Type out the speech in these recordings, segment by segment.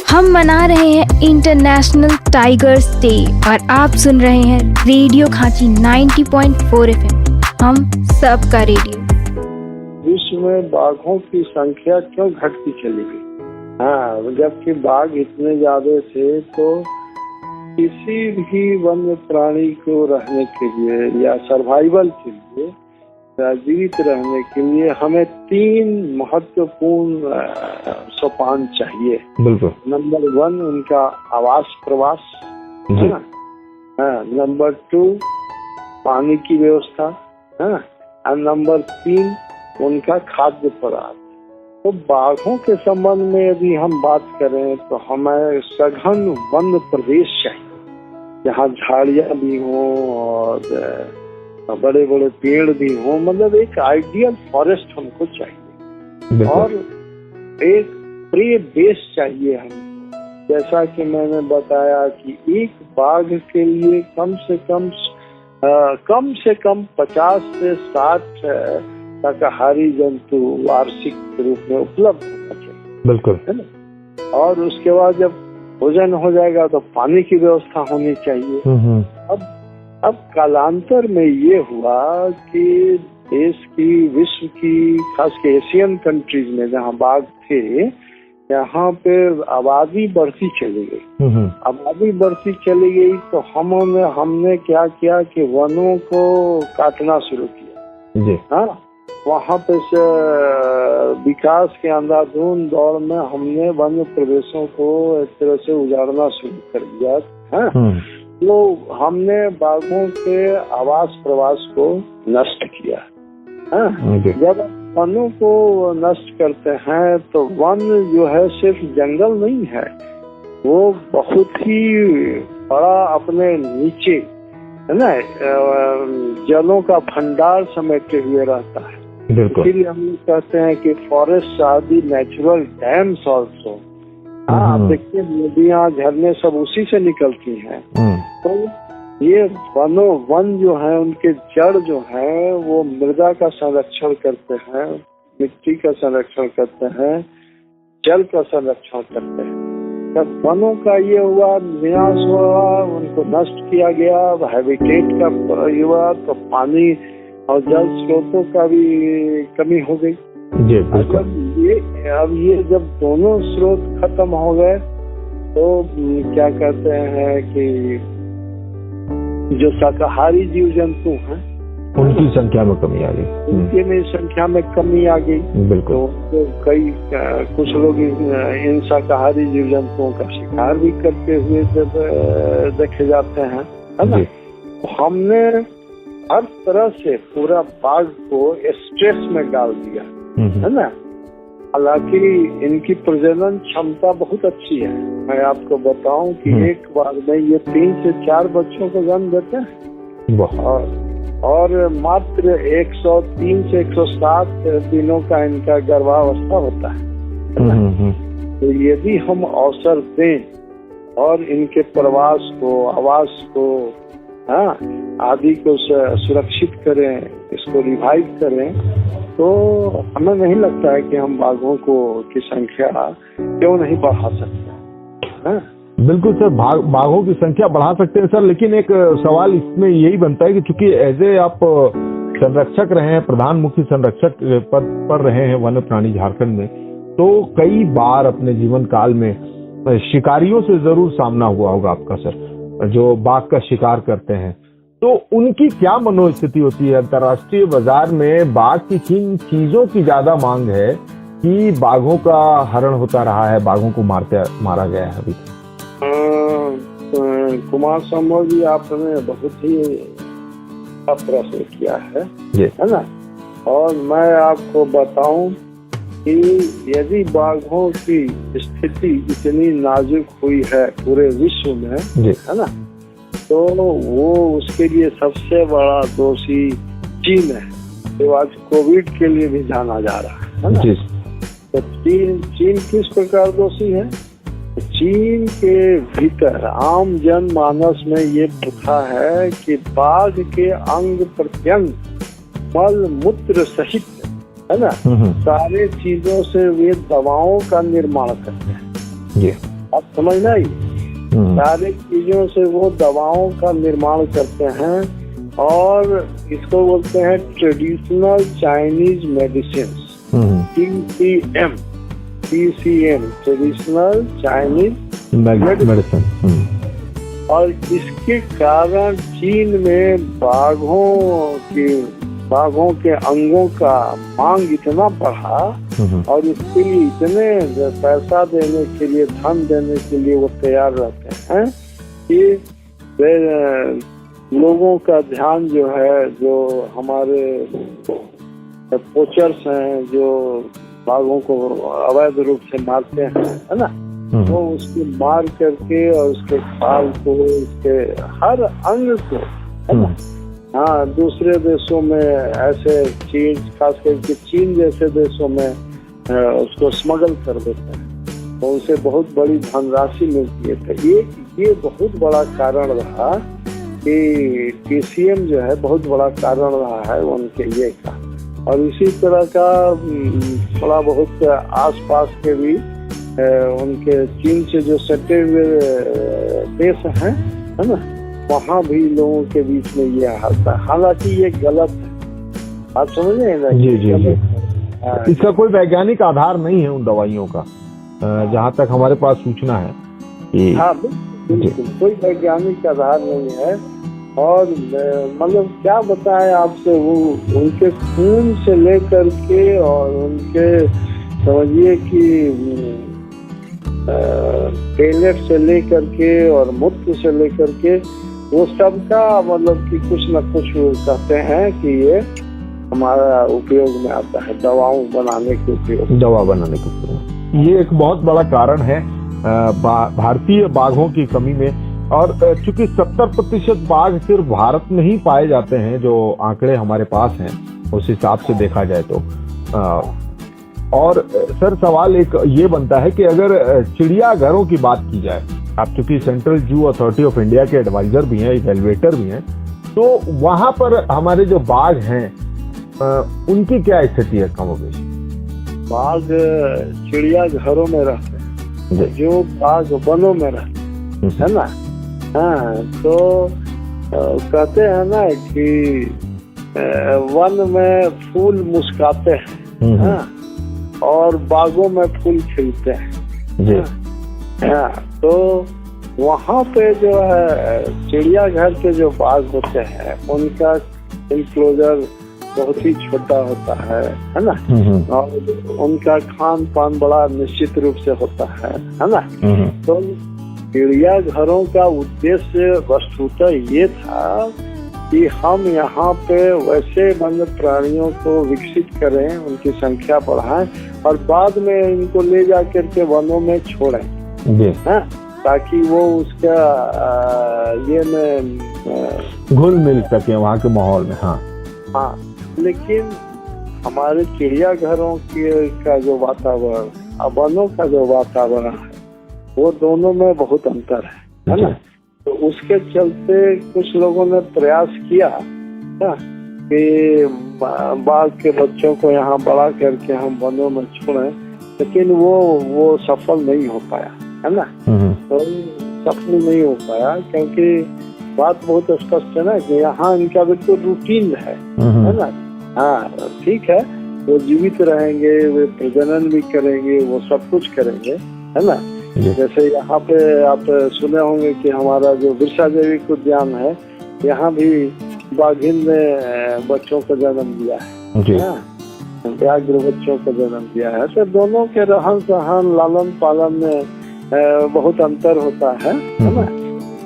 हम मना रहे हैं इंटरनेशनल टाइगर्स डे और आप सुन रहे हैं रेडियो खांची 90.4 FM, हम सबका रेडियो। विश्व में बाघों की संख्या क्यों घटती चली गई? हाँ, जबकि बाघ इतने ज्यादा थे तो किसी भी वन्य प्राणी को रहने के लिए या सर्वाइवल के लिए, जीवित रहने के लिए हमें 3 महत्वपूर्ण सोपान चाहिए। बिल्कुल। नंबर 1 उनका आवास प्रवास, है ना? नंबर 2 पानी की व्यवस्था, है ना? और नंबर 3 उनका खाद्य पदार्थ। तो बाघों के संबंध में यदि हम बात करें तो हमें सघन वन प्रदेश चाहिए, जहाँ झाड़ियाँ भी हों और बड़े बड़े पेड़ भी हों, मतलब एक आइडियल फॉरेस्ट हमको चाहिए और एक प्रे बेस चाहिए हमको। जैसा कि मैंने बताया कि एक बाघ के लिए कम से कम 50 से 60 शाकाहारी जंतु वार्षिक रूप में उपलब्ध होना चाहिए। बिल्कुल, है ना? और उसके बाद जब भोजन हो जाएगा तो पानी की व्यवस्था होनी चाहिए। अब कालांतर में ये हुआ कि देश की, विश्व की, खास के एशियन कंट्रीज में जहाँ बाघ थे, यहाँ पे आबादी बढ़ती चली गई। आबादी बढ़ती चली गई तो हमने क्या किया कि वनों को काटना शुरू किया। हाँ, वहाँ पे से विकास के अंधाधुंध दौर में हमने वन्य प्रदेशों को एक तरह से उजाड़ना शुरू कर दिया। हाँ, तो हमने बाघों के आवास प्रवास को नष्ट किया। जब वनों को नष्ट करते हैं तो वन जो है सिर्फ जंगल नहीं है, वो बहुत ही बड़ा अपने नीचे, है ना, जलों का भंडार समेटे हुए रहता है। इसीलिए हम कहते हैं कि forest are the natural dams also. हाँ, देखिए नदियाँ, झरने सब उसी से निकलती हैं। तो ये वन जो है, उनके जड़ जो है वो मृदा का संरक्षण करते हैं, मिट्टी का संरक्षण करते हैं, जल का संरक्षण करते हैं। जब वनों का ये हुआ, विनाश हुआ, उनको नष्ट किया गया, हैबिटेट का हुआ, तो पानी और जल स्रोतों का भी कमी हो गई। अब ये जब दोनों स्रोत खत्म हो गए तो क्या कहते हैं कि जो शाकाहारी जीव जंतु हैं उनकी संख्या में कमी आ गई। उनके में संख्या में कमी आ गई। बिल्कुल। तो कुछ लोग इन शाकाहारी जीव जंतुओं का शिकार भी करते हुए जब देखे जाते हैं, है ना? हमने हर तरह से पूरा बाघ को स्ट्रेस में डाल दिया, है ना? हालांकि इनकी प्रजनन क्षमता बहुत अच्छी है। मैं आपको बताऊं कि एक बार में ये 3 से 4 बच्चों को जन्म देते हैं और मात्र 103 से 107 दिनों का इनका गर्भावस्था होता है। तो यदि हम अवसर दें और इनके प्रवास को, आवास को, हाँ, आदि को सुरक्षित करें, इसको रिवाइव करें, तो हमें नहीं लगता है कि हम बाघों की संख्या क्यों नहीं बढ़ा सकते हैं। बिल्कुल सर, बाघों की संख्या बढ़ा सकते हैं सर, लेकिन एक सवाल इसमें यही बनता है कि चूंकि एज ए आप संरक्षक रहे हैं, प्रधान मुख्य संरक्षक पद पर रहे हैं वन्य प्राणी झारखंड में, तो कई बार अपने जीवन काल में शिकारियों से जरूर सामना हुआ होगा आपका सर, जो बाघ का शिकार करते हैं। तो उनकी क्या मनोस्थिति होती है? अंतर्राष्ट्रीय बाजार में बाघ की किन चीजों की ज्यादा मांग है कि बाघों का हरण होता रहा है, बाघों को मारा गया है अभी? कुमार संभव जी, आपने बहुत ही प्रश्न किया है ना? और मैं आपको बताऊं कि यदि बाघों की स्थिति इतनी नाजुक हुई है पूरे विश्व में, है ना, तो वो उसके लिए सबसे बड़ा दोषी चीन है, जो आज कोविड के लिए भी जाना जा रहा है ना? तो चीन किस प्रकार दोषी है? चीन के भीतर आम जन मानस में ये प्रथा है कि बाघ के अंग प्रत्यंग मल मूत्र सहित है ना, सारे चीजों से वे दवाओं का निर्माण करते हैं। जी, आप समझना ही, सारे चीजों से वो दवाओं का निर्माण करते हैं और इसको बोलते हैं traditional Chinese medicine, TCM, traditional Chinese medicine. और इसके कारण चीन में बाघों के अंगों का मांग इतना बढ़ा और इसके लिए इतने पैसा देने के लिए, धन देने के लिए वो तैयार रहते हैं कि वे लोगों का ध्यान जो है, जो हमारे पोचर्स हैं जो बाघों को अवैध रूप से मारते हैं, है ना, वो उसको मार करके और उसके खाल को, उसके हर अंग को, है ना, हाँ, दूसरे देशों में ऐसे चीन, खास करके चीन जैसे देशों में उसको स्मगल कर देते हैं, तो उसे बहुत बड़ी धनराशि मिलती है। तो ये बहुत बड़ा कारण रहा कि TCM जो है बहुत बड़ा कारण रहा है उनके ये का। और इसी तरह का थोड़ा बहुत आसपास के भी उनके चीन से जो सटे हुए देश हैं, है ना, वहाँ भी लोगों के बीच में ये हालत है। हालांकि ये गलत है, आप समझ रहे हैं ना? जी जी जी। इसका कोई वैज्ञानिक आधार नहीं है उन दवाइयों का, जहाँ तक हमारे पास सूचना है। हाँ बिल्कुल, कोई वैज्ञानिक आधार नहीं है। और मतलब क्या बताएं आपसे, वो उनके खून से लेकर के और उनके समझिए कि पेलेट से लेकर के और मूत्र से लेकर के वो सबका मतलब कि कुछ न कुछ कहते हैं कि ये हमारा उपयोग में आता है, दवाओं बनाने के उपयोग, दवा बनाने के उपयोग। ये एक बहुत बड़ा कारण है भारतीय बाघों की कमी में। और चूंकि 70% बाघ सिर्फ भारत में ही पाए जाते हैं, जो आंकड़े हमारे पास हैं उस हिसाब से देखा जाए तो। और सर सवाल एक ये बनता है कि अगर चिड़ियाघरों की बात की जाए, आप चूंकि central zoo authority of India के एडवाइजर भी हैं, इवैल्यूएटर भी हैं, तो वहां पर हमारे जो बाघ हैं उनकी क्या स्थिति है? कमोबेश बाघ चिड़ियाघरों में रहते हैं, जो बाघ वनों में रहते हैं, है ना। हाँ, तो कहते हैं ना कि वन में फूल मुस्काते हैं, हाँ, और बागों में फूल खिलते हैं। हाँ, तो वहाँ पे जो है चिड़ियाघर के जो बाघ होते हैं उनका इंक्लोजर बहुत ही छोटा होता है ना, और उनका खान पान बड़ा निश्चित रूप से होता है ना। तो चिड़ियाघरों का उद्देश्य वस्तुतः ये था कि हम यहाँ पे वैसे वन्य प्राणियों को विकसित करें, उनकी संख्या बढ़ाएं और बाद में इनको ले जाकर के वनों में छोड़ें, हाँ, ताकि वो उसका ये में घुल मिल सके वहाँ के माहौल में। हाँ हाँ, लेकिन हमारे चिड़ियाघरों का जो वातावरण, वनों का जो वातावरण है, वो दोनों में बहुत अंतर है ना। तो उसके चलते कुछ लोगों ने प्रयास किया कि बाघ के बच्चों को यहाँ बड़ा करके हम वनों में छोड़ें, लेकिन वो सफल नहीं हो पाया, है ना। तो सफल नहीं हो पाया क्योंकि बात बहुत स्पष्ट है ना कि यहाँ इनका बिल्कुल रूटीन है ना। हाँ, ठीक है, वो जीवित रहेंगे, वे प्रजनन भी करेंगे, वो सब कुछ करेंगे, है ना। जैसे यहाँ पे आप सुने होंगे कि हमारा जो बिरसा जैविक उद्यान है, यहाँ भी बाघिन ने बच्चों को जन्म दिया है, व्याघ्र बच्चों को जन्म दिया है। तो दोनों के रहन सहन, लालन पालन में बहुत अंतर होता है ना।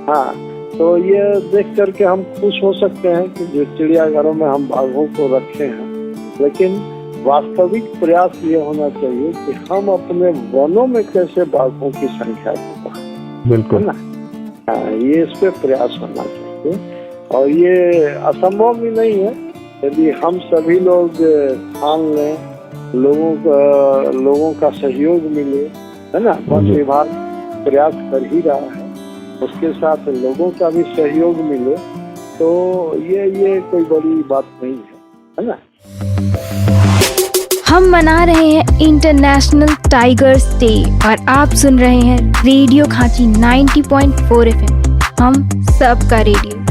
हाँ, तो ये देख करके हम खुश हो सकते हैं कि जो चिड़ियाघरों में हम बाघों को रखे हैं, लेकिन वास्तविक प्रयास ये होना चाहिए कि हम अपने वनों में कैसे बाघों की संख्या को बढ़ाएं, बिल्कुल ना। ये इस पे प्रयास होना चाहिए और ये असंभव भी नहीं है यदि हम सभी लोग ठान लें, लोगों का सहयोग मिले, है ना। वन विभाग प्रयास कर ही रहा है, उसके साथ लोगों का भी सहयोग मिले, तो ये कोई बड़ी बात नहीं है ना। हम मना रहे हैं इंटरनेशनल टाइगर्स डे और आप सुन रहे हैं रेडियो खांची 90.4 FM। हम सबका रेडियो।